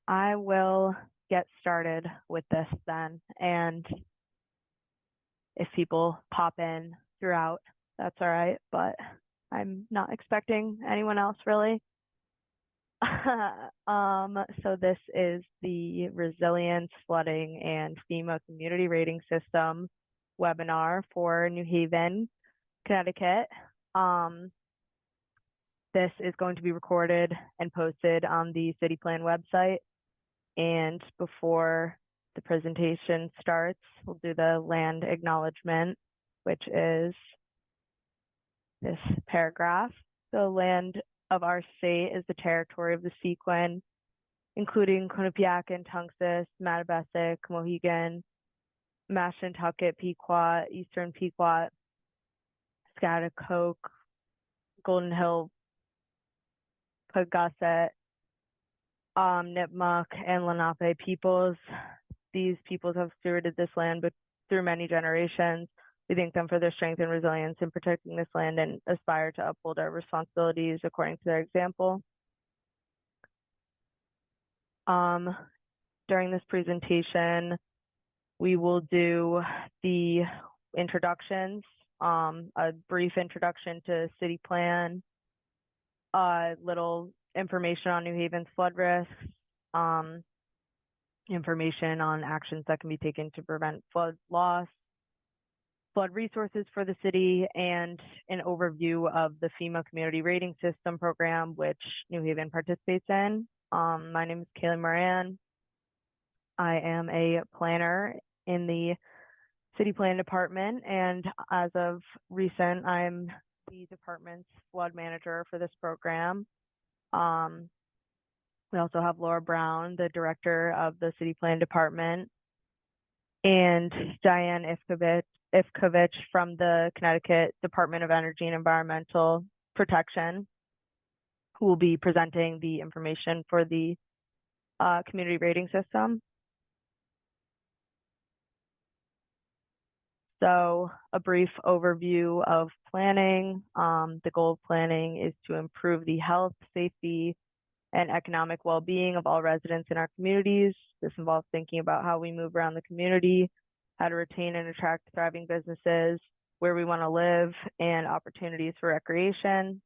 I will get started with this then, and if people pop in throughout, that's all right, but I'm not expecting anyone else really. So this is the Resilience, Flooding, and FEMA Community Rating System webinar for New Haven, Connecticut. This is going to be recorded and posted on the city plan website. And before the presentation starts, we'll do the land acknowledgement, which is this paragraph. The land of our state is the territory of the Sequin, including Quinnipiac, Tungus, Mattabesic, Mohegan, Mashantucket, Pequot, Eastern Pequot, Schaghticoke, Golden Hill, Pagusset, Nipmuc, and Lenape peoples. These peoples have stewarded this land through many generations. We thank them for their strength and resilience in protecting this land and aspire to uphold our responsibilities according to their example. During this presentation, we will do the introductions, a brief introduction to city plan, a little information on New Haven's flood risks, information on actions that can be taken to prevent flood loss, flood resources for the city, and an overview of the FEMA Community Rating System program, which New Haven participates in. My name is Kaylee Moran. I am a planner in the City Plan Department, and as of recent, I'm the department's flood manager for this program. We also have Laura Brown, the director of the City Plan Department, and Diane Ifkovich from the Connecticut Department of Energy and Environmental Protection, who will be presenting the information for the community rating system. So a brief overview of planning. The goal of planning is to improve the health, safety, and economic well-being of all residents in our communities. This involves thinking about how we move around the community, how to retain and attract thriving businesses, where we want to live, and opportunities for recreation.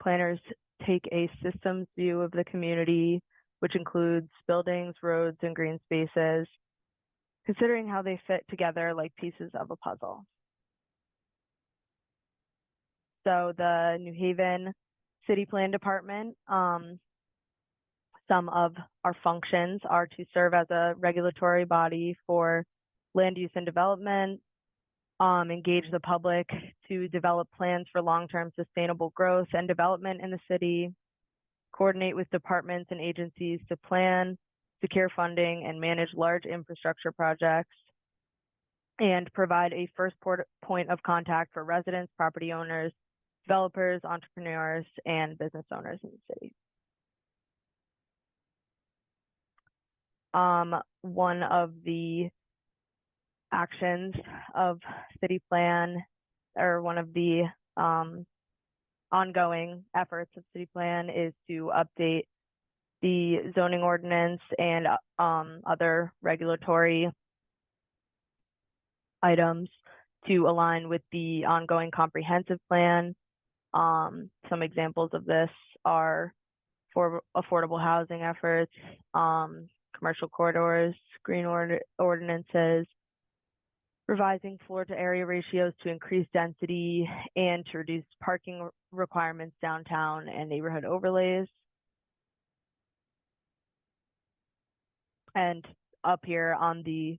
Planners take a systems view of the community, which includes buildings, roads, and green spaces, considering how they fit together like pieces of a puzzle. So the New Haven City Plan Department, some of our functions are to serve as a regulatory body for land use and development, engage the public to develop plans for long-term sustainable growth and development in the city, coordinate with departments and agencies to plan, secure funding, and manage large infrastructure projects, and provide a first point of contact for residents, property owners, developers, entrepreneurs, and business owners in the city. One of the actions of city plan, or one of the ongoing efforts of city plan, is to update the zoning ordinance and other regulatory items to align with the ongoing comprehensive plan. Some examples of this are for affordable housing efforts, commercial corridors, green ordinances, revising floor to area ratios to increase density and to reduce parking requirements downtown, and neighborhood overlays. And up here on the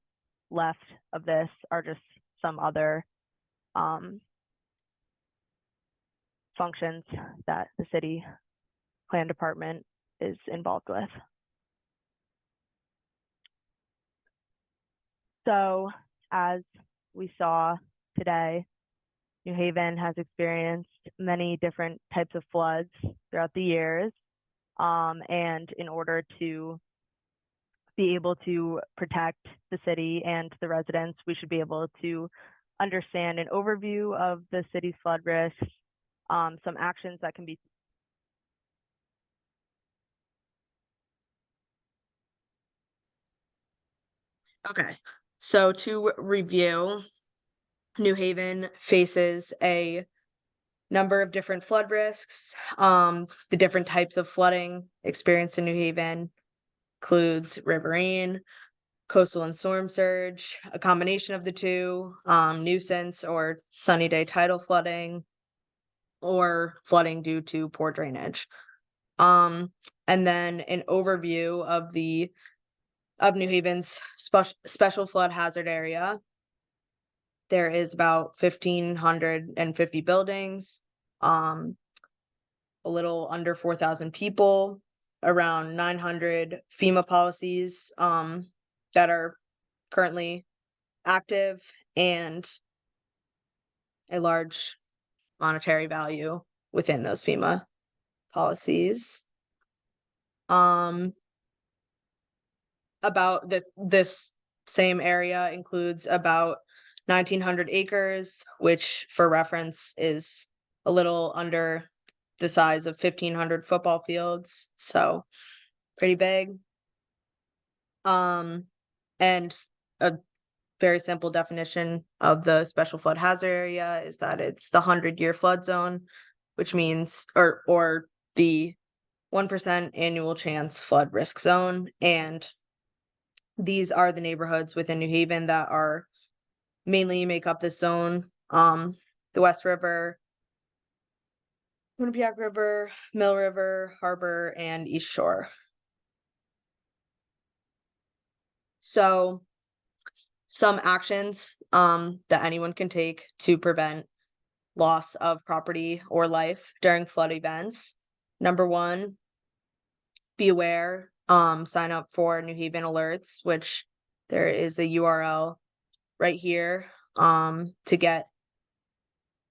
left of this are just some other functions that the city plan department is involved with. So as we saw today, New Haven has experienced many different types of floods throughout the years. And in order to be able to protect the city and the residents, we should be able to understand an overview of the city's flood risks, some actions that can be Okay. So to review, New Haven faces a number of different flood risks. The different types of flooding experienced in New Haven includes riverine, coastal and storm surge, a combination of the two, nuisance or sunny day tidal flooding, or flooding due to poor drainage. Um, and then an overview of New Haven's special flood hazard area. There is about 1,550 buildings, um, a little under 4,000 people, around 900 FEMA policies that are currently active, and a large monetary value within those FEMA policies. Um, about this same area includes about 1,900 acres, which for reference is a little under the size of 1,500 football fields, so pretty big. Um, and a very simple definition of the special flood hazard area is that it's the 100-year flood zone, which means or the 1% annual chance flood risk zone, and these are the neighborhoods within New Haven that are mainly make up this zone. The West River, Quinnipiac River, Mill River, Harbor, and East Shore. So some actions that anyone can take to prevent loss of property or life during flood events. Number one, be aware, sign up for New Haven alerts, which there is a URL right here to get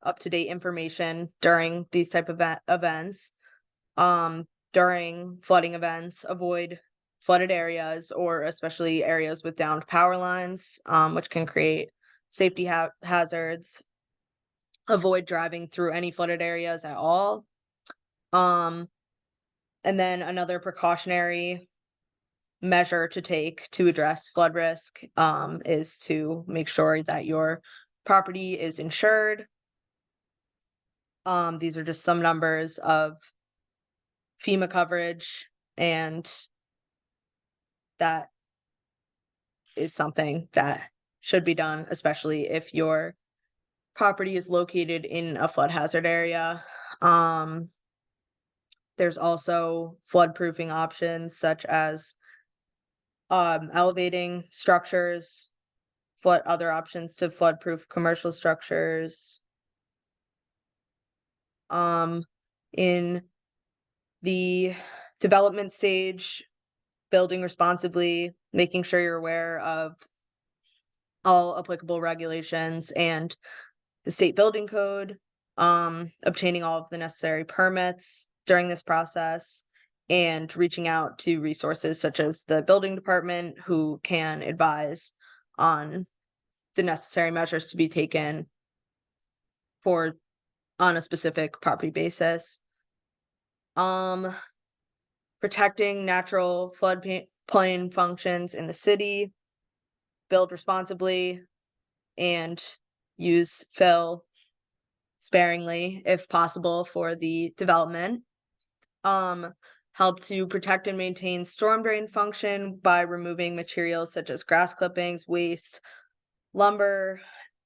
up-to-date information during these type of events. During flooding events, avoid flooded areas or especially areas with downed power lines, which can create safety hazards. Avoid driving through any flooded areas at all. Um, and then another precautionary measure to take to address flood risk is to make sure that your property is insured. These are just some numbers of FEMA coverage, and that is something that should be done, especially if your property is located in a flood hazard area. There's also flood-proofing options such as elevating structures, other options to flood-proof commercial structures. In the development stage, building responsibly, making sure you're aware of all applicable regulations and the state building code, obtaining all of the necessary permits during this process, and reaching out to resources such as the building department who can advise on the necessary measures to be taken for on a specific property basis. Protecting natural floodplain functions in the city, build responsibly, and use fill sparingly if possible for the development. Help to protect and maintain storm drain function by removing materials such as grass clippings, waste, lumber,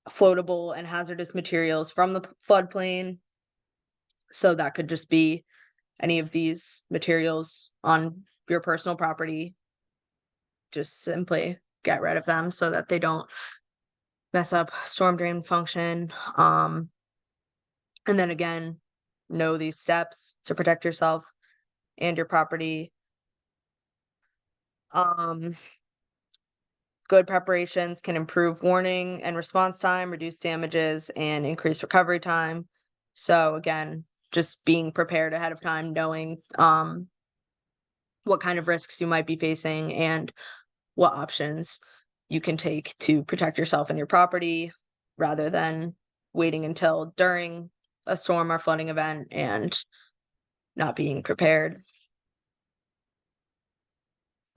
floatable and hazardous materials from the floodplain. So that could just be any of these materials on your personal property. Just simply get rid of them so that they don't mess up storm drain function. And then again, know these steps to protect yourself and your property. Good preparations can improve warning and response time, reduce damages, and increase recovery time. So again, just being prepared ahead of time, knowing what kind of risks you might be facing and what options you can take to protect yourself and your property rather than waiting until during a storm or flooding event and not being prepared.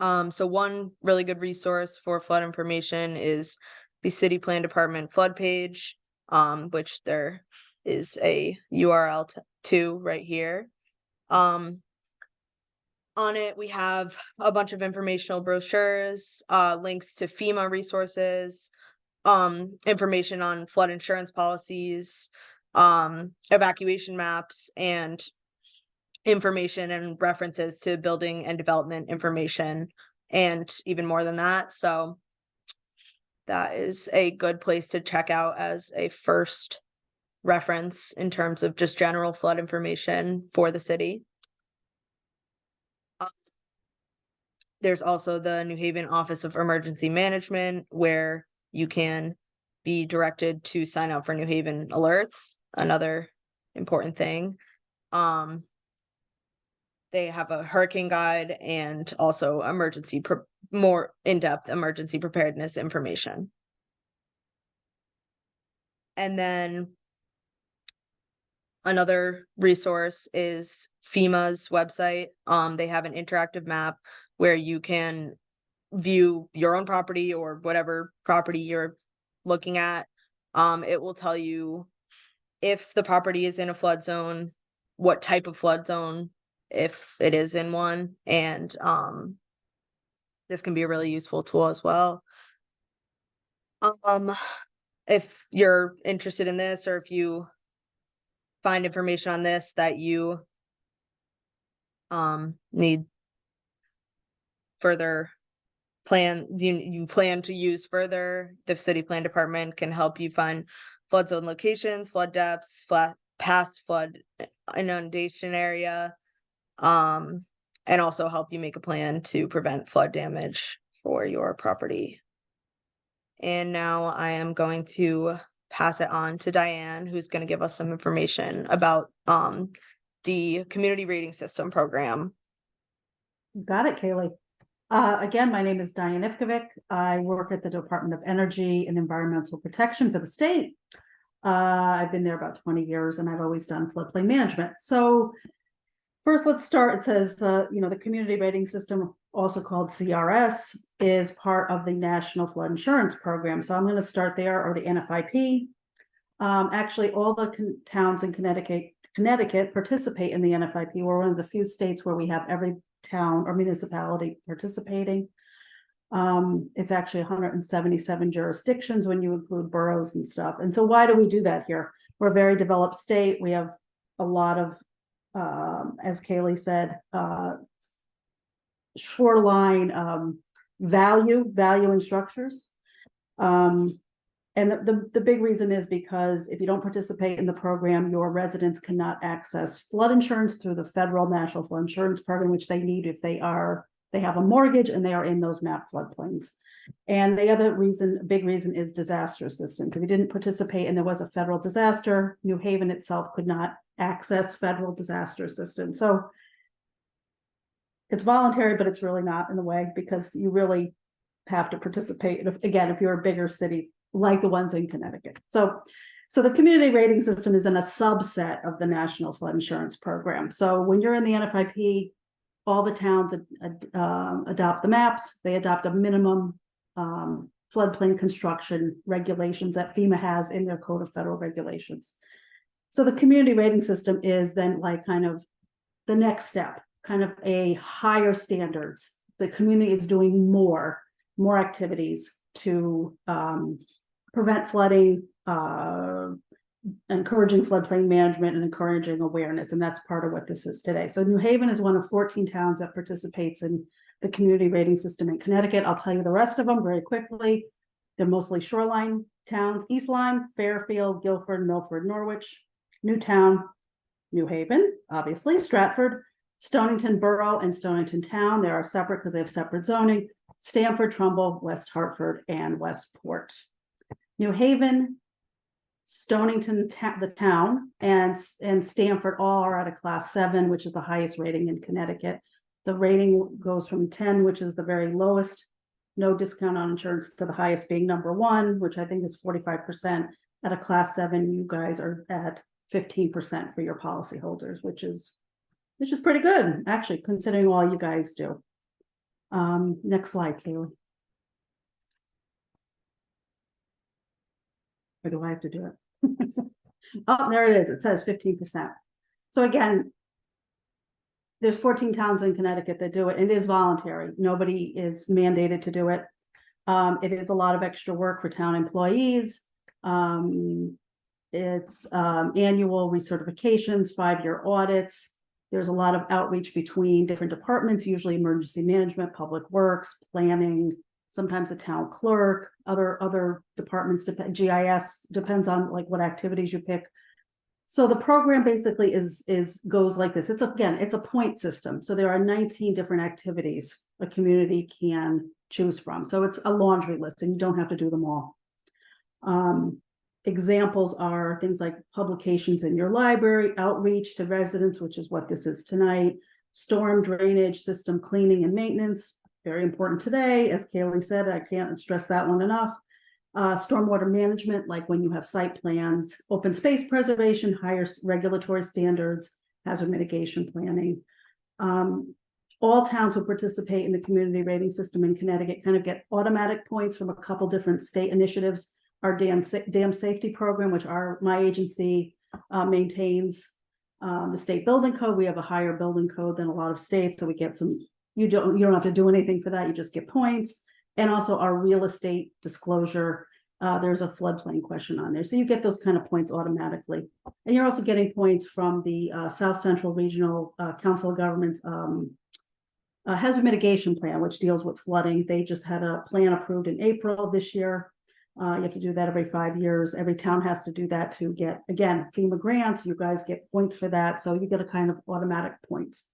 So one really good resource for flood information is the City Plan Department flood page, which there is a URL to right here. On it, we have a bunch of informational brochures, links to FEMA resources, information on flood insurance policies, evacuation maps, and information and references to building and development information, and even more than that. So that is a good place to check out as a first reference in terms of just general flood information for the city. There's also the New Haven Office of Emergency Management, where you can be directed to sign up for New Haven alerts, another important thing. They have a hurricane guide and also more in-depth emergency preparedness information. And then another resource is FEMA's website. They have an interactive map where you can view your own property or whatever property you're looking at. It will tell you if the property is in a flood zone, what type of flood zone, if it is in one, and this can be a really useful tool as well. If you're interested in this, or if you find information on this that you need further you plan to use further, the City Plan Department can help you find flood zone locations, flood depths, past flood inundation area, and also help you make a plan to prevent flood damage for your property. And now I am going to pass it on to Diane, who's going to give us some information about the community rating system program. Got it, Kaylee. Again, my name is Diane Ivkovic. I work at the Department of Energy and Environmental Protection for the state. I've been there about 20 years and I've always done floodplain management. So first, let's start. It says, the community rating system, also called CRS, is part of the National Flood Insurance Program. So I'm going to start there, or the NFIP. Actually, all the towns in Connecticut participate in the NFIP. We're one of the few states where we have every town or municipality participating. It's actually 177 jurisdictions when you include boroughs and stuff. And so why do we do that here? We're a very developed state. We have a lot of, as Kaylee said, shoreline value in structures. And the big reason is because if you don't participate in the program, your residents cannot access flood insurance through the federal National Flood Insurance Program, which they need if they have a mortgage and they are in those map floodplains. And the other big reason is disaster assistance. If you didn't participate and there was a federal disaster, New Haven itself could not access federal disaster assistance. So it's voluntary, but it's really not in a way, because you really have to participate. If you're a bigger city like the ones in Connecticut. So the community rating system is in a subset of the National Flood Insurance Program. So when you're in the NFIP, all the towns adopt the maps. They adopt a minimum floodplain construction regulations that FEMA has in their Code of Federal Regulations. So the community rating system is then like kind of the next step, kind of a higher standards. The community is doing more activities to prevent flooding, encouraging floodplain management, and encouraging awareness. And that's part of what this is today. So New Haven is one of 14 towns that participates in the community rating system in Connecticut. I'll tell you the rest of them very quickly. They're mostly shoreline towns: East Lyme, Fairfield, Guilford, Milford, Norwich, Newtown, New Haven, obviously, Stratford, Stonington Borough, and Stonington Town. They are separate because they have separate zoning: Stamford, Trumbull, West Hartford, and Westport. New Haven, Stonington, the town, and Stamford all are at a class 7, which is the highest rating in Connecticut. The rating goes from 10, which is the very lowest, no discount on insurance, to the highest being number 1, which I think is 45%. At a class 7, you guys are at 15% for your policyholders, which is pretty good, actually, considering all you guys do. Next slide, Kaylee. Or do I have to do it? Oh, there it is. It says 15%. So again, there's 14 towns in Connecticut that do it. It is voluntary. Nobody is mandated to do it. It is a lot of extra work for town employees. It's annual recertifications, 5-year audits. There's a lot of outreach between different departments, usually emergency management, public works, planning, sometimes a town clerk, other departments, GIS, depends on like what activities you pick. So the program basically goes like this. It's a point system. So there are 19 different activities a community can choose from. So it's a laundry list and you don't have to do them all. Examples are things like publications in your library, outreach to residents, which is what this is tonight, storm drainage system cleaning and maintenance, very important today. As Kaylee said, I can't stress that one enough. Stormwater management, like when you have site plans, open space preservation, higher regulatory standards, hazard mitigation planning. All towns who participate in the community rating system in Connecticut kind of get automatic points from a couple different state initiatives. Our dam safety program, which my agency maintains, the state building code. We have a higher building code than a lot of states, so we get some. You don't have to do anything for that. You just get points. And also our real estate disclosure. There's a floodplain question on there, so you get those kind of points automatically. And you're also getting points from the South Central Regional Council of Governments hazard mitigation plan, which deals with flooding. They just had a plan approved in April of this year. You have to do that every 5 years. Every town has to do that to get, again, FEMA grants. You guys get points for that. So you get a kind of automatic points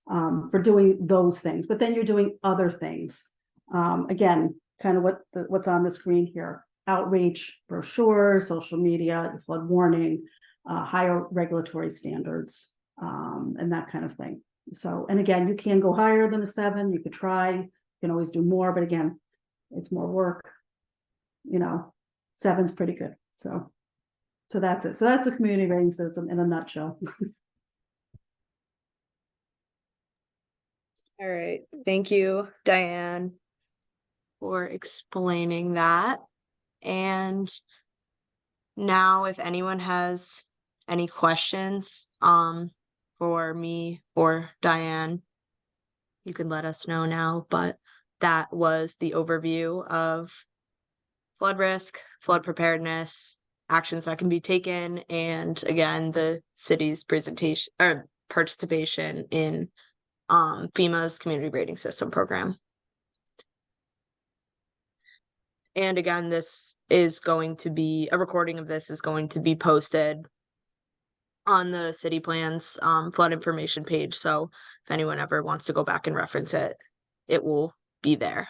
for doing those things. But then you're doing other things. Again, kind of what's on the screen here. Outreach, brochures, social media, flood warning, higher regulatory standards, and that kind of thing. So, and again, you can go higher than a 7. You could try. You can always do more. But again, it's more work. 7's pretty good. So that's it. So that's the community rating system in a nutshell. All right. Thank you, Diane, for explaining that. And now if anyone has any questions for me or Diane, you can let us know now. But that was the overview of flood risk, flood preparedness, actions that can be taken, and again, the city's presentation or participation in FEMA's community rating system program. And again, this is going to be a recording of this is going to be posted on the city plans flood information page. So if anyone ever wants to go back and reference it, it will be there.